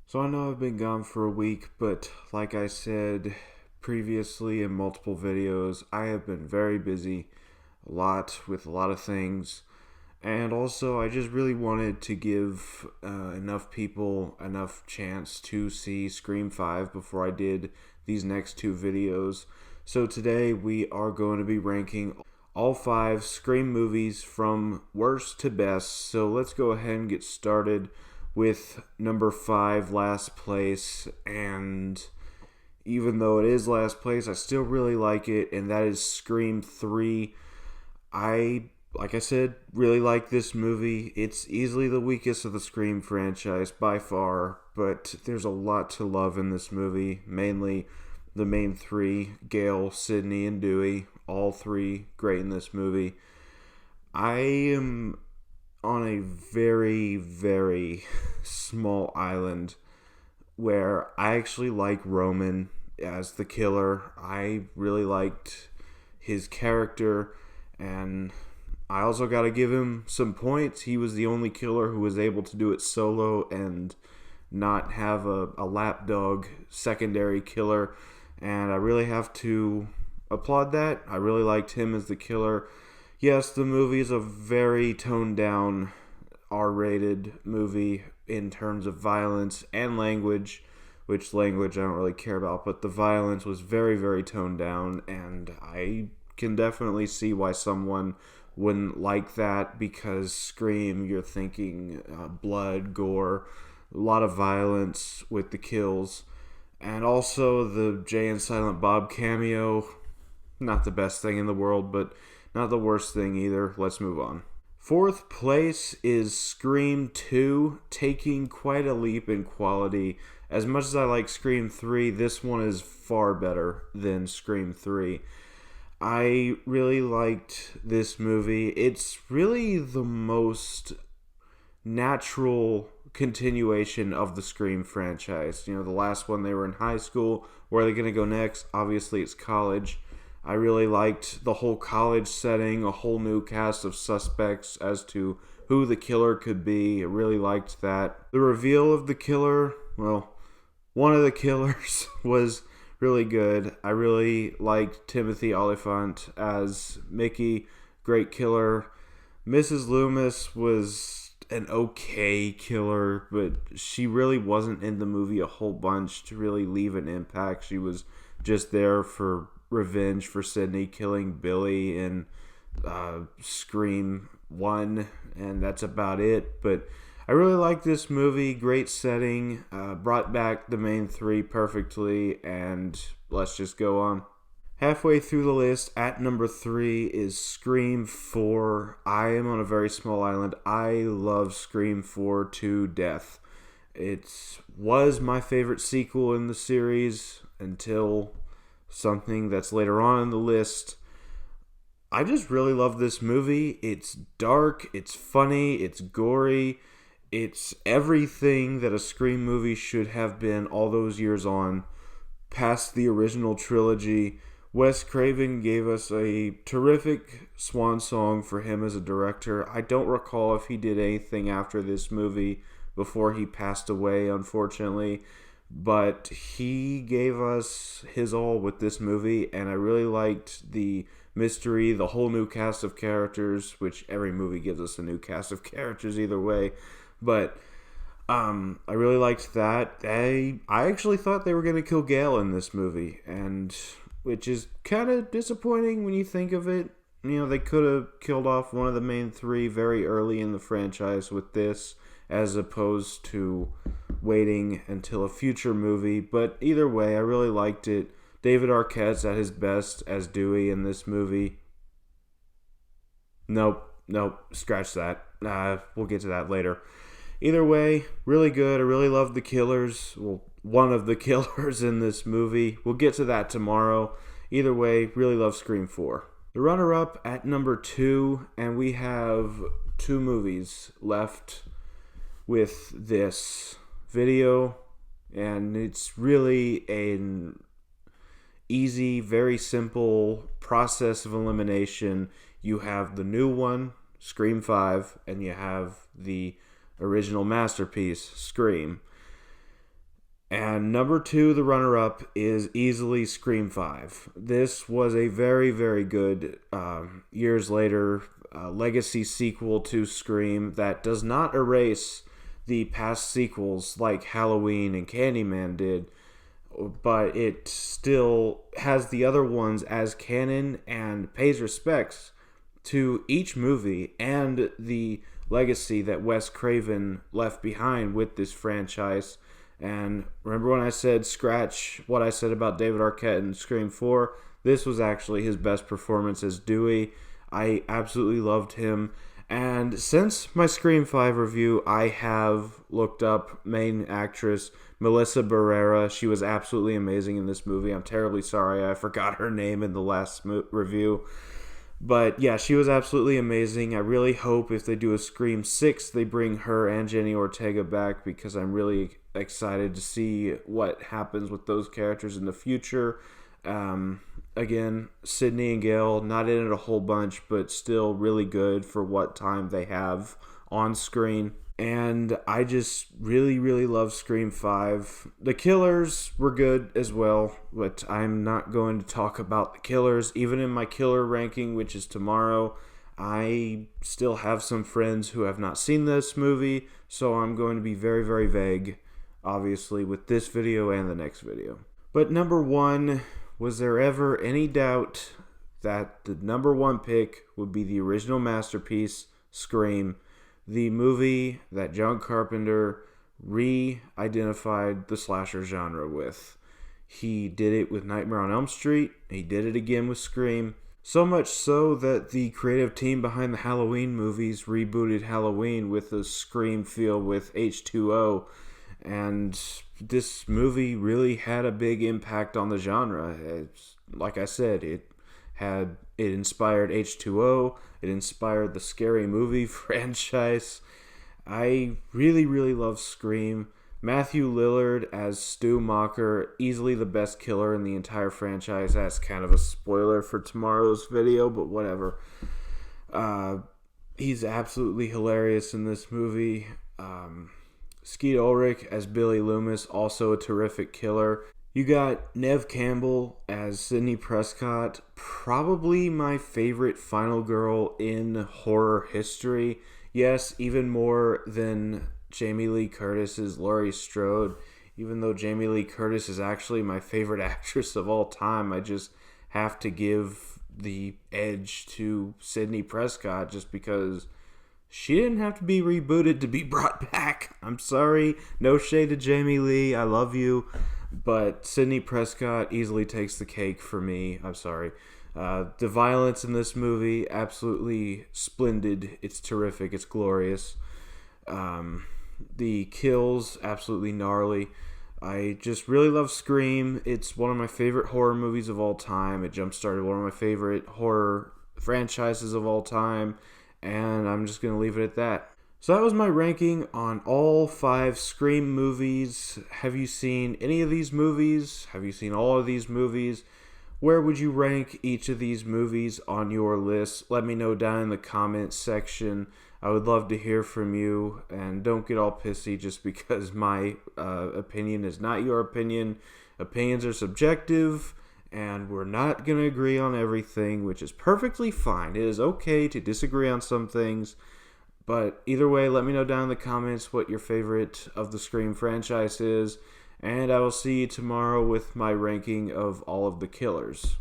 So I know I've been gone for a week, but like I said previously in multiple videos, I have been very busy, a lot of things, and also I just really wanted to give enough people enough chance to see Scream 5 before I did these next two videos. So today we are going to be ranking all five Scream movies from worst to best. So let's go ahead and get started with number five, Last Place. And even though it is last place, I still really like it, and that is Scream 3. Like I said, really like this movie. It's easily the weakest of the Scream franchise by far, but there's a lot to love in this movie. Mainly the main three, Gail, Sidney, and Dewey. All three great in this movie. I am on a very, very small island where I actually like Roman as the killer. I really liked his character, and I also got to give him some points. He was the only killer who was able to do it solo and not have a lapdog secondary killer, and I really have to applaud that. I really liked him as the killer. Yes, the movie is a very toned down R-rated movie in terms of violence and language, which language I don't really care about, but the violence was very, very toned down, and I can definitely see why someone wouldn't like that, because Scream, you're thinking blood, gore, a lot of violence with the kills, and also the Jay and Silent Bob cameo. Not the best thing in the world, but not the worst thing either. Let's move on. Fourth place is Scream 2, taking quite a leap in quality. As much as I like Scream 3, this one is far better than Scream 3. I really liked this movie. It's really the most natural continuation of the Scream franchise. You know, the last one they were in high school. Where are they going to go next? Obviously, it's college. I really liked the whole college setting, a whole new cast of suspects as to who the killer could be. I really liked that. The reveal of the killer, well, one of the killers was really good. I really liked Timothy Olyphant as Mickey, great killer. Mrs. Loomis was an okay killer, but she really wasn't in the movie a whole bunch to really leave an impact. She was just there for revenge for Sidney killing Billy in Scream 1, and that's about it. But I really like this movie. Great setting. Brought back the main three perfectly, and let's just go on. Halfway through the list, at number 3 is Scream 4. I am on a very small island. I love Scream 4 to death. It was my favorite sequel in the series until something that's later on in the list. I just really love this movie. It's dark, it's funny, it's gory, it's everything that a Scream movie should have been all those years on, past the original trilogy. Wes Craven gave us a terrific swan song for him as a director. I don't recall if he did anything after this movie before he passed away, unfortunately. But he gave us his all with this movie, and I really liked the mystery, the whole new cast of characters, which every movie gives us a new cast of characters either way. But I really liked that. I actually thought they were going to kill Gale in this movie, and which is kind of disappointing when you think of it. You know, they could have killed off one of the main three very early in the franchise with this, as opposed to waiting until a future movie. But either way, I really liked it. David Arquette's at his best as Dewey in this movie. Nope, scratch that. We'll get to that later. Either way, really good. I really love the killers. Well, one of the killers in this movie. We'll get to that tomorrow. Either way, really love Scream 4. The runner-up at number 2, and we have two movies left with this video, and it's really an easy, very simple process of elimination. You have the new one, Scream 5, and you have the original masterpiece, Scream. And number two, the runner-up, is easily Scream 5. This was a very, very good, years later, legacy sequel to Scream that does not erase the past sequels like Halloween and Candyman did, but it still has the other ones as canon and pays respects to each movie and the legacy that Wes Craven left behind with this franchise. And remember when I said scratch what I said about David Arquette in Scream 4? This was actually his best performance as Dewey. I absolutely loved him. And since my Scream 5 review, I have looked up main actress Melissa Barrera. She was absolutely amazing in this movie. I'm terribly sorry I forgot her name in the last review. But yeah, she was absolutely amazing. I really hope if they do a Scream 6, they bring her and Jenny Ortega back, because I'm really excited to see what happens with those characters in the future. Again, Sydney and Gale, not in it a whole bunch, but still really good for what time they have on screen. And I just really, really love Scream 5. The killers were good as well, but I'm not going to talk about the killers. Even in my killer ranking, which is tomorrow, I still have some friends who have not seen this movie, so I'm going to be very, very vague, obviously, with this video and the next video. But number one, was there ever any doubt that the number one pick would be the original masterpiece, Scream? The movie that John Carpenter re-identified the slasher genre with. He did it with Nightmare on Elm Street. He did it again with Scream. So much so that the creative team behind the Halloween movies rebooted Halloween with a Scream feel with H2O. And this movie really had a big impact on the genre. Like I said, it inspired H2O. It inspired the Scary Movie franchise. I really, really love Scream. Matthew Lillard as Stu Macher, easily the best killer in the entire franchise. That's kind of a spoiler for tomorrow's video, but whatever. He's absolutely hilarious in this movie. Skeet Ulrich as Billy Loomis, also a terrific killer. You got Neve Campbell as Sidney Prescott, probably my favorite final girl in horror history. Yes, even more than Jamie Lee Curtis's Laurie Strode. Even though Jamie Lee Curtis is actually my favorite actress of all time, I just have to give the edge to Sidney Prescott just because she didn't have to be rebooted to be brought back. I'm sorry, no shade to Jamie Lee, I love you. But Sidney Prescott easily takes the cake for me. I'm sorry. The violence in this movie, absolutely splendid. It's terrific. It's glorious. The kills, absolutely gnarly. I just really love Scream. It's one of my favorite horror movies of all time. It jump-started one of my favorite horror franchises of all time. And I'm just going to leave it at that. So that was my ranking on all 5 Scream movies. Have you seen any of these movies? Have you seen all of these movies? Where would you rank each of these movies on your list? Let me know down in the comments section. I would love to hear from you. And don't get all pissy just because my opinion is not your opinion. Opinions are subjective, and we're not going to agree on everything, which is perfectly fine. It is okay to disagree on some things. But either way, let me know down in the comments what your favorite of the Scream franchise is. And I will see you tomorrow with my ranking of all of the killers.